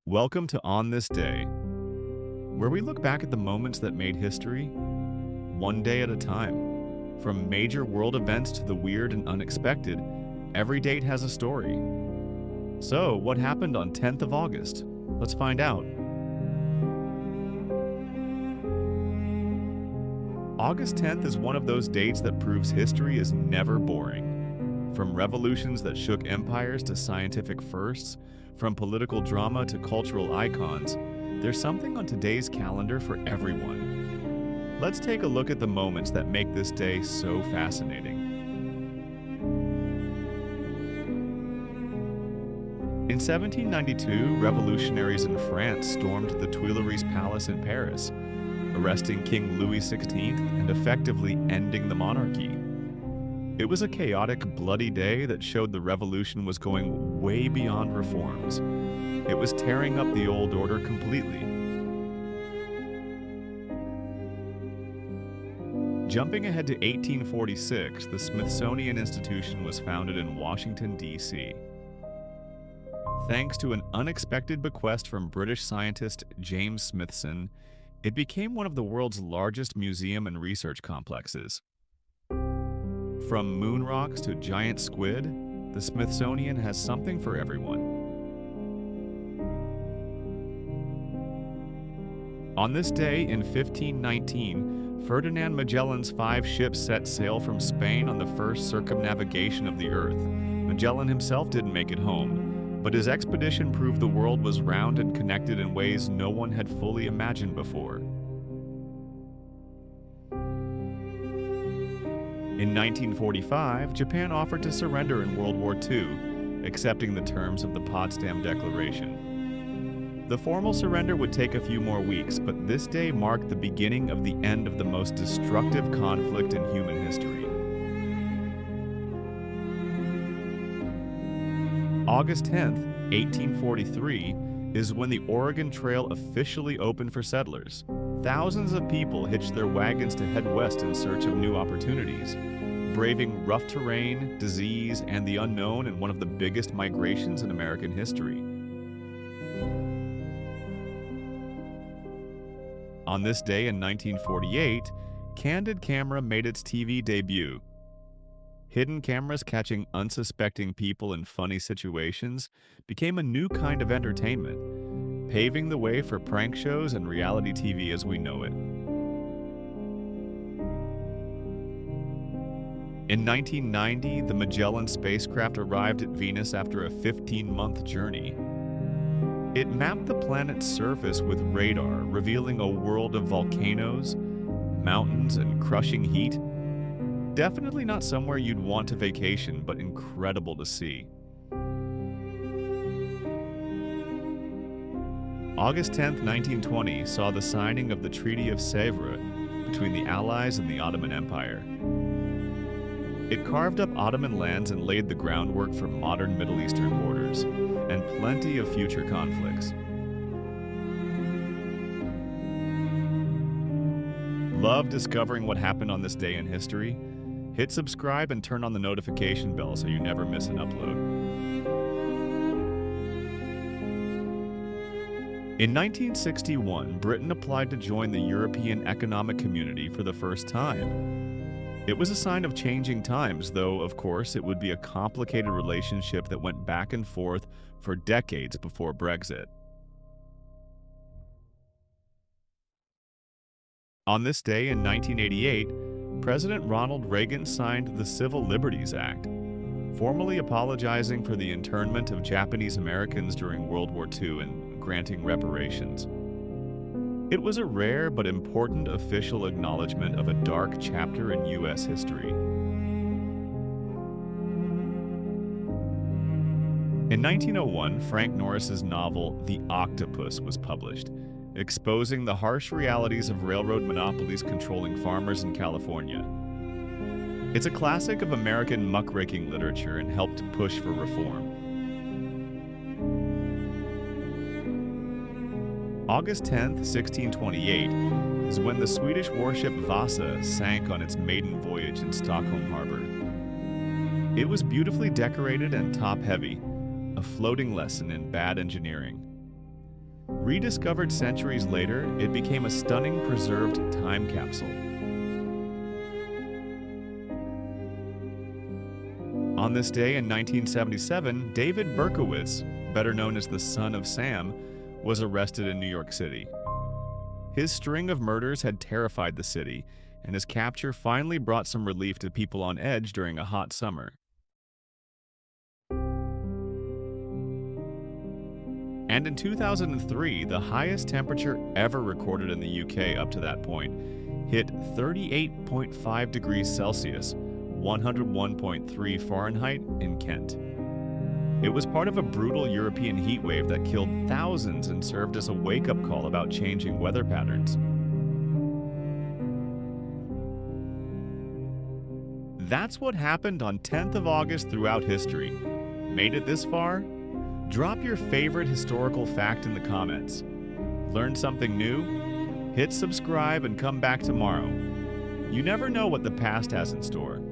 Welcome to On This Day, where we look back at the moments that made history, one day at a time. From major world events to the weird and unexpected, every date has a story. So, what happened on 10th of August? Let's find out. August 10th is one of those dates that proves history is never boring. From revolutions that shook empires to scientific firsts, from political drama to cultural icons, there's something on today's calendar for everyone. Let's take a look at the moments that make this day so fascinating. In 1792, revolutionaries in France stormed the Tuileries Palace in Paris, arresting King Louis XVI and effectively ending the monarchy. It was a chaotic, bloody day that showed the revolution was going way beyond reforms. It was tearing up the old order completely. Jumping ahead to 1846, the Smithsonian Institution was founded in Washington, D.C. Thanks to an unexpected bequest from British scientist James Smithson, it became one of the world's largest museum and research complexes. From moon rocks to giant squid, the Smithsonian has something for everyone. On this day in 1519, Ferdinand Magellan's 5 ships set sail from Spain on the first circumnavigation of the Earth. Magellan himself didn't make it home, but his expedition proved the world was round and connected in ways no one had fully imagined before. In 1945, Japan offered to surrender in World War II, accepting the terms of the Potsdam Declaration. The formal surrender would take a few more weeks, but this day marked the beginning of the end of the most destructive conflict in human history. August 10th, 1843, is when the Oregon Trail officially opened for settlers. Thousands of people hitched their wagons to head west in search of new opportunities, braving rough terrain, disease, and the unknown in one of the biggest migrations in American history. On this day in 1948, Candid Camera made its TV debut. Hidden cameras catching unsuspecting people in funny situations became a new kind of entertainment, paving the way for prank shows and reality TV as we know it. In 1990, the Magellan spacecraft arrived at Venus after a 15-month journey. It mapped the planet's surface with radar, revealing a world of volcanoes, mountains, and crushing heat. Definitely not somewhere you'd want to vacation, but incredible to see. August 10, 1920 saw the signing of the Treaty of Sèvres between the Allies and the Ottoman Empire. It carved up Ottoman lands and laid the groundwork for modern Middle Eastern borders, and plenty of future conflicts. Love discovering what happened on this day in history? Hit subscribe and turn on the notification bell so you never miss an upload. In 1961, Britain applied to join the European Economic Community for the first time. It was a sign of changing times, though, of course, it would be a complicated relationship that went back and forth for decades before Brexit. On this day in 1988, President Ronald Reagan signed the Civil Liberties Act, formally apologizing for the internment of Japanese Americans during World War II and granting reparations. It was a rare but important official acknowledgement of a dark chapter in U.S. history. In 1901, Frank Norris's novel The Octopus was published, exposing the harsh realities of railroad monopolies controlling farmers in California. It's a classic of American muckraking literature and helped push for reform. August 10, 1628, is when the Swedish warship Vasa sank on its maiden voyage in Stockholm Harbor. It was beautifully decorated and top-heavy, a floating lesson in bad engineering. Rediscovered centuries later, it became a stunning preserved time capsule. On this day in 1977, David Berkowitz, better known as the Son of Sam, was arrested in New York City. His string of murders had terrified the city, and his capture finally brought some relief to people on edge during a hot summer. And in 2003, the highest temperature ever recorded in the UK up to that point hit 38.5 degrees Celsius, 101.3 Fahrenheit in Kent. It was part of a brutal European heat wave that killed thousands and served as a wake-up call about changing weather patterns. That's what happened on 10th of August throughout history. Made it this far? Drop your favorite historical fact in the comments. Learn something new? Hit subscribe and come back tomorrow. You never know what the past has in store.